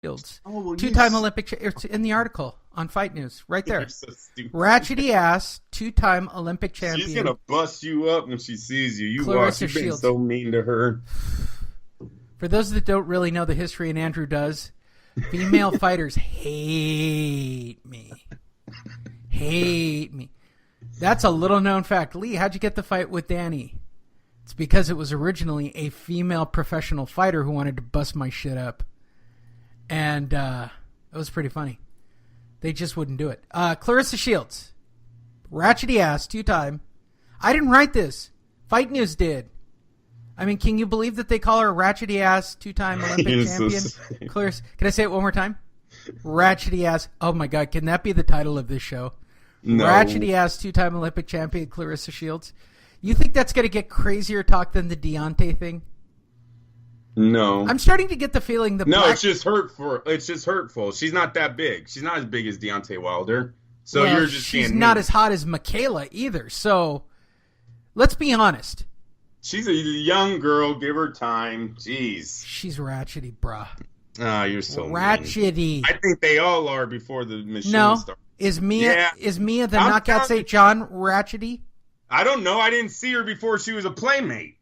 Shields, Oh, well, two-time Olympic. It's in the article on Fight News, right there. You're so stupid. Ratchety ass, two-time Olympic champion. She's gonna bust you up when she sees you. You Clarissa watch. You've been Shields. so mean to her. For those that don't really know the history, and Andrew does, female fighters hate me. Hate me. That's a little-known fact. Lee, how'd you get the fight with Danny? It's because it was originally a female professional fighter who wanted to bust my shit up. And it was pretty funny. They just wouldn't do it. Clarissa Shields. Ratchety ass, two-time. I didn't write this. Fight News did. I mean, can you believe that they call her ratchety ass, two-time Olympic champion? Clarissa, can I say it one more time? Ratchety ass. Oh my God, can that be the title of this show? No. Ratchety ass, two-time Olympic champion Clarissa Shields. You think that's going to get crazier talk than the Deontay thing? No. I'm starting to get the feeling that it's just hurtful. It's just hurtful. She's not that big. She's not as big as Deontay Wilder. So you're just she's not as hot as Michaela either. So let's be honest. She's a young girl. Give her time. Jeez. She's ratchety, bruh. Ah, you're so ratchety. Mean. I think they all are before the machine starts. Is Mia the Knockout St. John ratchety? I don't know. I didn't see her before she was a playmate.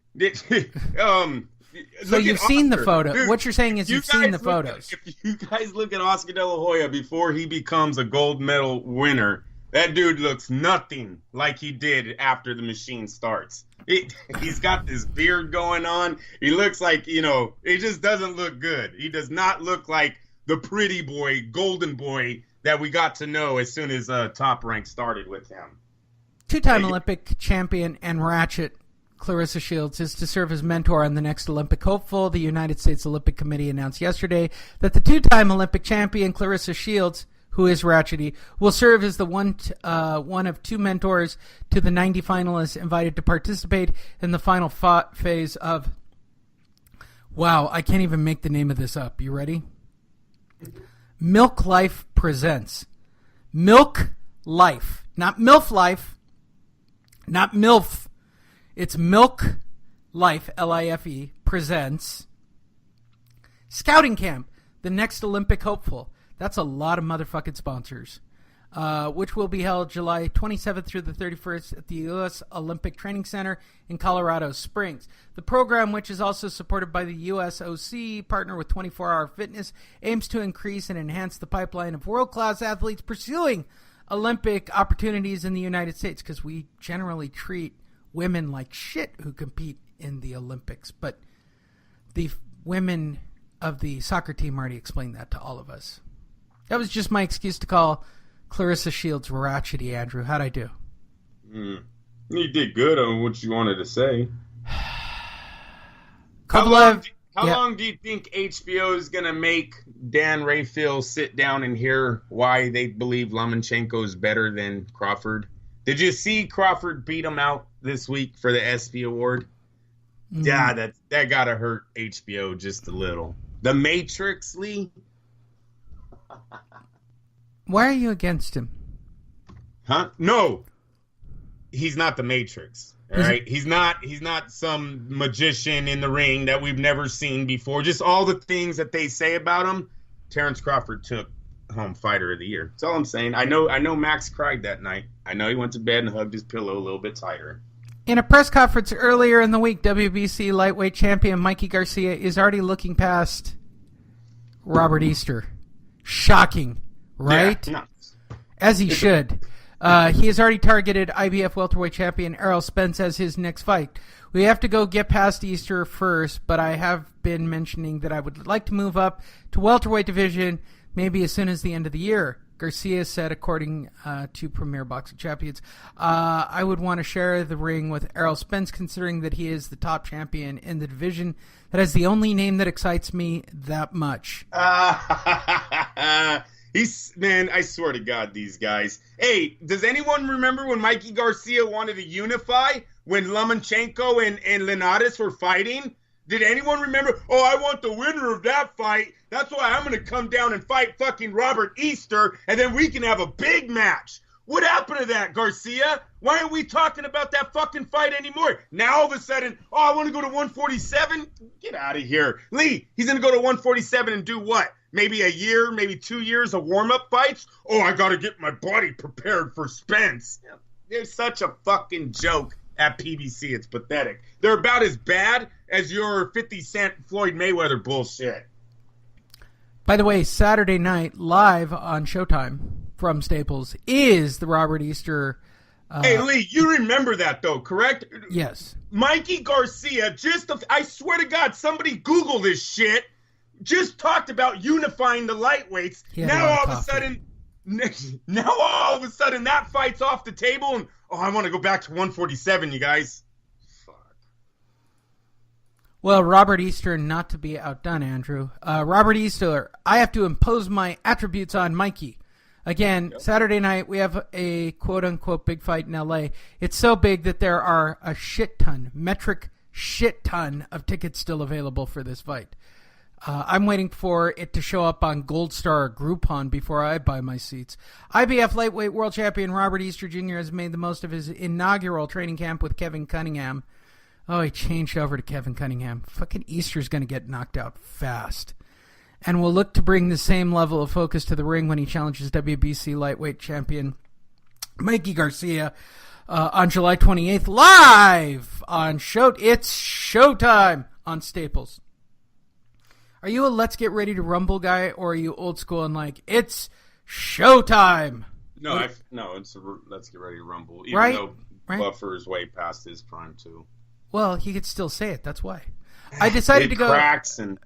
So you've seen the photo. Dude, what you're saying is you've seen the photos. If you guys look at Oscar De La Hoya before he becomes a gold medal winner, that dude looks nothing like he did after the machine starts. He's got this beard going on. He looks like, he just doesn't look good. He does not look like the pretty boy, golden boy that we got to know as soon as Top Rank started with him. Two-time Olympic champion and ratchet Clarissa Shields is to serve as mentor on the next Olympic hopeful. The United States Olympic Committee announced yesterday that the two-time Olympic champion Clarissa Shields, who is ratchety, will serve as the one of two mentors to the 90 finalists invited to participate in the final phase of... Wow, I can't even make the name of this up. You ready? Milk Life presents. Milk Life. Not MILF Life. Not MILF. It's Milk Life, L-I-F-E, presents Scouting Camp, the next Olympic hopeful. That's a lot of motherfucking sponsors. Which will be held July 27th through the 31st at the U.S. Olympic Training Center in Colorado Springs. The program, which is also supported by the USOC, partner with 24 Hour Fitness, aims to increase and enhance the pipeline of world-class athletes pursuing Olympic opportunities in the United States, because we generally treat women like shit who compete in the Olympics. But the women of the soccer team already explained that to all of us. That was just my excuse to call Clarissa Shields ratchety, Andrew. How'd I do? You did good on what you wanted to say. How long do you think HBO is going to make Dan Rayfield sit down and hear why they believe Lomachenko is better than Crawford? Did you see Crawford beat him out this week for the ESPY award? Yeah, that got to hurt HBO just a little. The Matrix, Lee? Why are you against him? Huh? No. He's not the Matrix. All right? He's not some magician in the ring that we've never seen before. Just all the things that they say about him. Terrence Crawford took home fighter of the year. That's all I'm saying. I know Max cried that night. I know he went to bed and hugged his pillow a little bit tighter. In a press conference earlier in the week, WBC lightweight champion Mikey Garcia is already looking past Robert Easter. Shocking, right? Yeah, no. As he should. He has already targeted IBF welterweight champion Errol Spence as his next fight. We have to go get past Easter first, but I have been mentioning that I would like to move up to welterweight division maybe as soon as the end of the year. Garcia said, according to Premier Boxing Champions, I would want to share the ring with Errol Spence, considering that he is the top champion in the division. That is the only name that excites me that much. Man, I swear to God, these guys. Hey, does anyone remember when Mikey Garcia wanted to unify when Lomachenko and Linares were fighting? Did anyone remember? Oh, I want the winner of that fight. That's why I'm going to come down and fight fucking Robert Easter, and then we can have a big match. What happened to that, Garcia? Why aren't we talking about that fucking fight anymore? Now all of a sudden, oh, I want to go to 147? Get out of here. Lee, he's going to go to 147 and do what? maybe a year, maybe 2 years of warm-up fights. Oh, I got to get my body prepared for Spence. They're such a fucking joke at PBC. It's pathetic. They're about as bad as your 50 Cent Floyd Mayweather bullshit. By the way, Saturday night, live on Showtime from Staples, is the Robert Easter... hey, Lee, you remember that, though, correct? Yes. Mikey Garcia, I swear to God, somebody Google this shit, just talked about unifying the lightweights. Now all of a sudden, that fight's off the table, and, I want to go back to 147, you guys. Fuck. Well, Robert Easter, not to be outdone, Andrew. Robert Easter, I have to impose my attributes on Mikey. Again, yep. Saturday night, we have a quote-unquote big fight in L.A. It's so big that there are a metric shit ton of tickets still available for this fight. I'm waiting for it to show up on Gold Star or Groupon before I buy my seats. IBF lightweight world champion Robert Easter Jr. has made the most of his inaugural training camp with Kevin Cunningham. Oh, he changed over to Kevin Cunningham. Fucking Easter's going to get knocked out fast. And will look to bring the same level of focus to the ring when he challenges WBC lightweight champion Mikey Garcia on July 28th, live on It's Showtime on Staples. Are you a Let's Get Ready to Rumble guy, or are you old school and like, it's Showtime? No, it's Let's Get Ready to Rumble. Even right? though Buffer is way past his prime, too. Well, he could still say it. That's why. I decided to go... cracks and...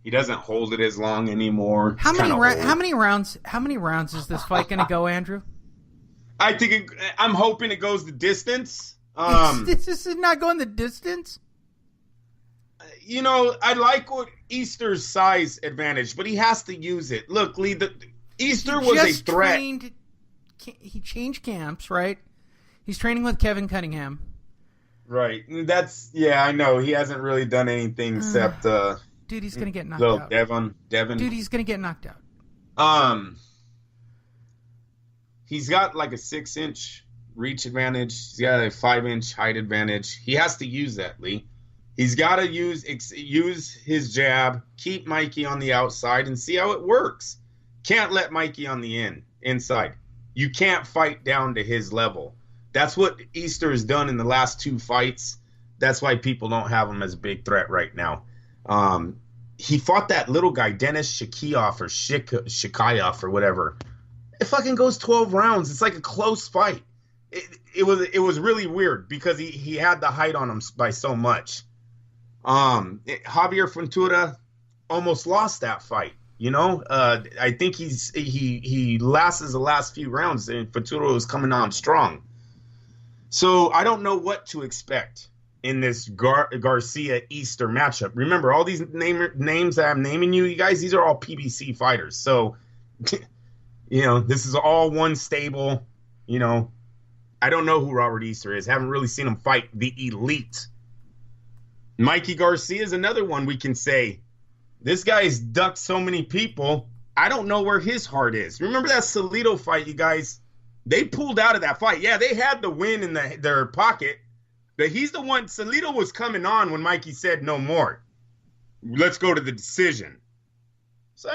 He doesn't hold it as long anymore. How many rounds is this fight going to go, Andrew? I'm hoping it goes the distance. This is not going the distance? I like what Easter's size advantage, but he has to use it. Look, Lee, Easter was a threat. He changed camps, right? He's training with Kevin Cunningham. Right. I know. He hasn't really done anything except... Dude, he's going to get knocked out. Devin. Dude, he's going to get knocked out. He's got like a 6-inch reach advantage. He's got a 5-inch height advantage. He has to use that, Lee. He's got to use his jab, keep Mikey on the outside, and see how it works. Can't let Mikey on the inside. You can't fight down to his level. That's what Easter has done in the last 2 fights. That's why people don't have him as a big threat right now. He fought that little guy, Dennis Shikayev or Shikayev or whatever. It fucking goes 12 rounds. It's like a close fight. It was really weird because he had the height on him by so much. Javier Ventura almost lost that fight. I think he lasts the last few rounds, and Ventura was coming on strong. So I don't know what to expect in this Garcia Easter matchup. Remember, all these names that I'm naming you guys, these are all PBC fighters. So, this is all one stable. I don't know who Robert Easter is. Haven't really seen him fight the elite. Mikey Garcia is another one we can say. This guy's ducked so many people. I don't know where his heart is. Remember that Salido fight, you guys? They pulled out of that fight. Yeah, they had the win in their pocket. But he's the one, Salido was coming on when Mikey said no more. Let's go to the decision. So,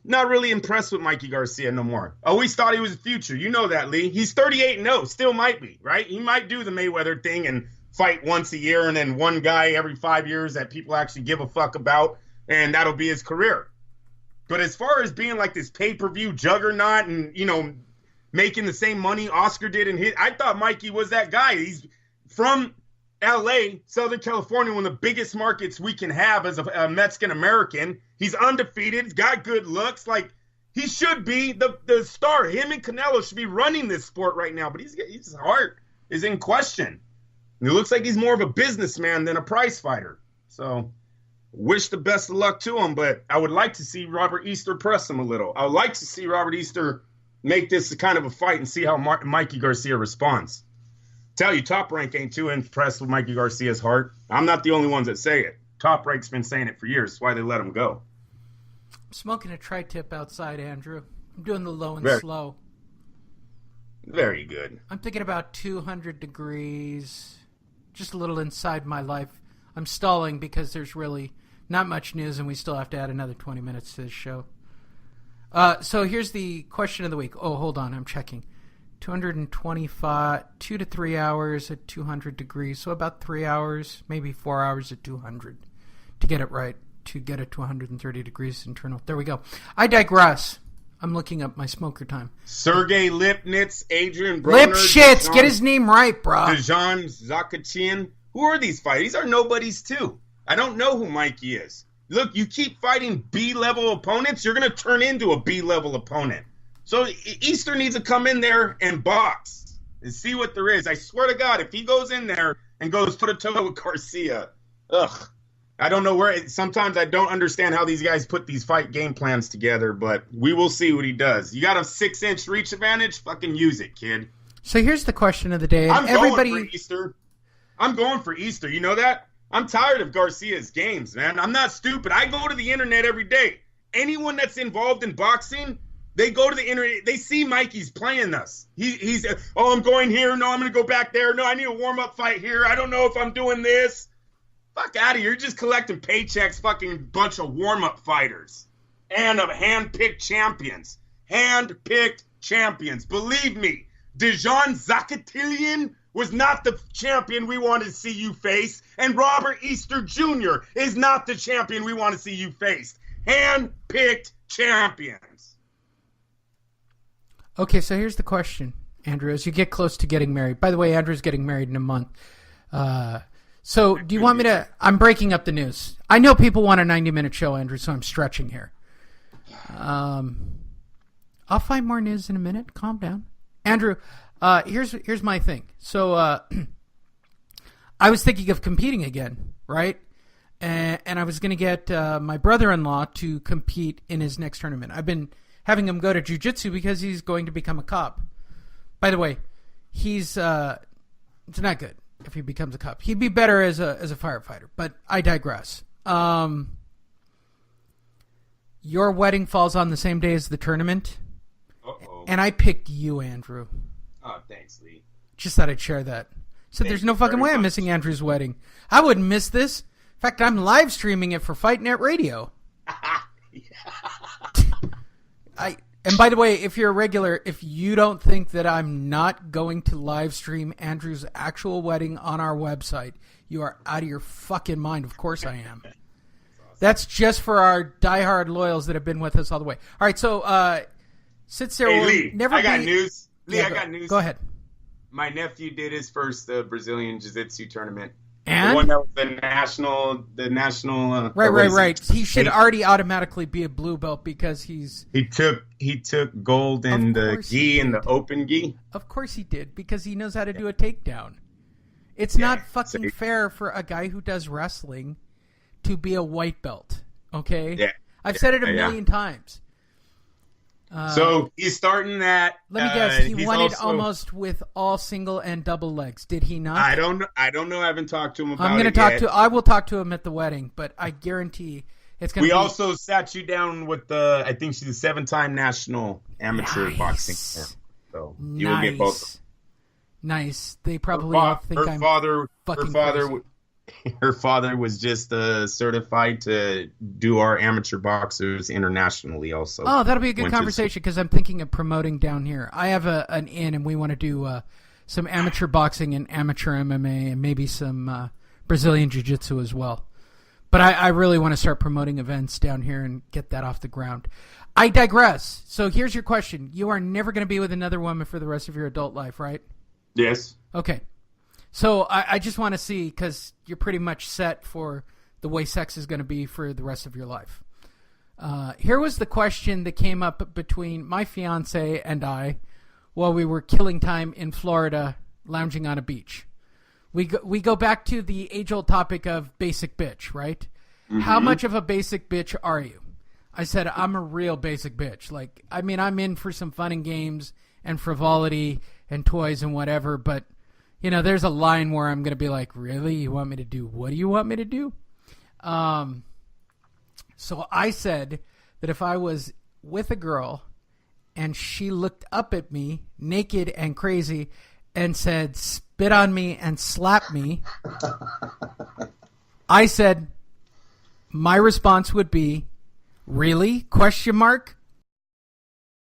not really impressed with Mikey Garcia no more. Always thought he was the future. You know that, Lee. He's 38-0, still might be, right? He might do the Mayweather thing and fight once a year and then one guy every 5 years that people actually give a fuck about, and that'll be his career. But as far as being like this pay-per-view juggernaut and, making the same money Oscar did I thought Mikey was that guy. He's from L.A., Southern California, one of the biggest markets we can have as a Mexican-American. He's undefeated. He's got good looks. Like, he should be the star. Him and Canelo should be running this sport right now, but his heart is in question. And it looks like he's more of a businessman than a prize fighter. So, wish the best of luck to him, but I would like to see Robert Easter press him a little. I would like to see Robert Easter make this a kind of a fight and see how Mikey Garcia responds. Tell you, Top Rank ain't too impressed with Mikey Garcia's heart. I'm not the only ones that say it. Top Rank's been saying it for years. That's why they let him go. I'm smoking a tri-tip outside, Andrew. I'm doing the low and slow. Very good. I'm thinking about 200 degrees, just a little inside my life. I'm stalling because there's really Not much news, and we still have to add another 20 minutes to this show. So here's the question of the week. Oh, hold on. I'm checking. 225, 2 to 3 hours at 200 degrees. So about 3 hours, maybe 4 hours at 200 to get it right, to get it to 130 degrees internal. There we go. I digress. I'm looking up my smoker time. Sergey Lipnitz, Adrian Broner. Lipschitz, get his name right, bro. Dejan Zakachian. Who are these fighters? These are nobodies, too. I don't know who Mikey is. Look, you keep fighting B-level opponents, you're going to turn into a B-level opponent. So Easter needs to come in there and box and see what there is. I swear to God, if he goes in there and goes toe-to-toe with Garcia, I don't know where. Sometimes I don't understand how these guys put these fight game plans together, but we will see what he does. You got a 6-inch reach advantage? Fucking use it, kid. So here's the question of the day. I'm going for Easter. I'm going for Easter. You know that? I'm tired of Garcia's games, man. I'm not stupid. I go to the internet every day. Anyone that's involved in boxing, they go to the internet. They see Mikey's playing us. He's I'm going here. No, I'm going to go back there. No, I need a warm-up fight here. I don't know if I'm doing this. Fuck out of here. You're just collecting paychecks, fucking bunch of warm-up fighters. And of hand-picked champions. Hand-picked champions. Believe me, Dejan Zakatilian was not the champion we wanted to see you face. And Robert Easter Jr. is not the champion we want to see you face. Hand-picked champions. Okay, so here's the question, Andrew. As you get close to getting married. By the way, Andrew's getting married in a month. So do you want me to... I'm breaking up the news. I know people want a 90-minute show, Andrew, so I'm stretching here. I'll find more news in a minute. Calm down. Andrew, here's my thing. So I was thinking of competing again, right? And I was going to get my brother-in-law to compete in his next tournament. I've been having him go to jiu-jitsu because he's going to become a cop. By the way, it's not good if he becomes a cop. He'd be better as a firefighter, but I digress. Your wedding falls on the same day as the tournament. Uh-oh. And I picked you, Andrew. Oh, thanks, Lee. Just thought I'd share that. So there's no fucking way I'm missing Andrew's wedding. I wouldn't miss this. In fact, I'm live streaming it for FightNet Radio. And by the way, if you're a regular, if you don't think that I'm not going to live stream Andrew's actual wedding on our website, you are out of your fucking mind. Of course I am. That's just for our diehard loyals that have been with us all the way. All right, so since there will Lee, never I got be... news. Lee, Yeah, I got news. Go ahead. My nephew did his first Brazilian Jiu-Jitsu tournament. And? The one that was the national. Right. He should already automatically be a blue belt because he took gold in the gi and the open gi. Of course he did, because he knows how to do a takedown. It's not fucking fair for a guy who does wrestling to be a white belt. Okay? Yeah. I've said it a million times. So he's starting that. Let me guess. He won it almost with all single and double legs. Did he not? I don't know. I haven't talked to him about it yet. I will talk to him at the wedding, but I guarantee it's going to be... We also sat you down with I think she's a 7-time national amateur boxing. So you will get both. Nice. They probably all think I'm fucking crazy. Her father was just certified to do our amateur boxers internationally also. Oh, that'll be a good conversation because I'm thinking of promoting down here. I have an inn and we want to do some amateur boxing and amateur MMA and maybe some Brazilian Jiu-Jitsu as well. But I really want to start promoting events down here and get that off the ground. I digress. So here's your question. You are never going to be with another woman for the rest of your adult life, right? Yes. Okay. So I just want to see, because you're pretty much set for the way sex is going to be for the rest of your life. Here was the question that came up between my fiance and I while we were killing time in Florida, lounging on a beach. We go back to the age-old topic of basic bitch, right? Mm-hmm. How much of a basic bitch are you? I said, I'm a real basic bitch. I'm in for some fun and games and frivolity and toys and whatever, but... there's a line where I'm going to be like, really? You want me to do? What do you want me to do? So I said that if I was with a girl and she looked up at me naked and crazy and said, spit on me and slap me, I said, my response would be, really? Question mark?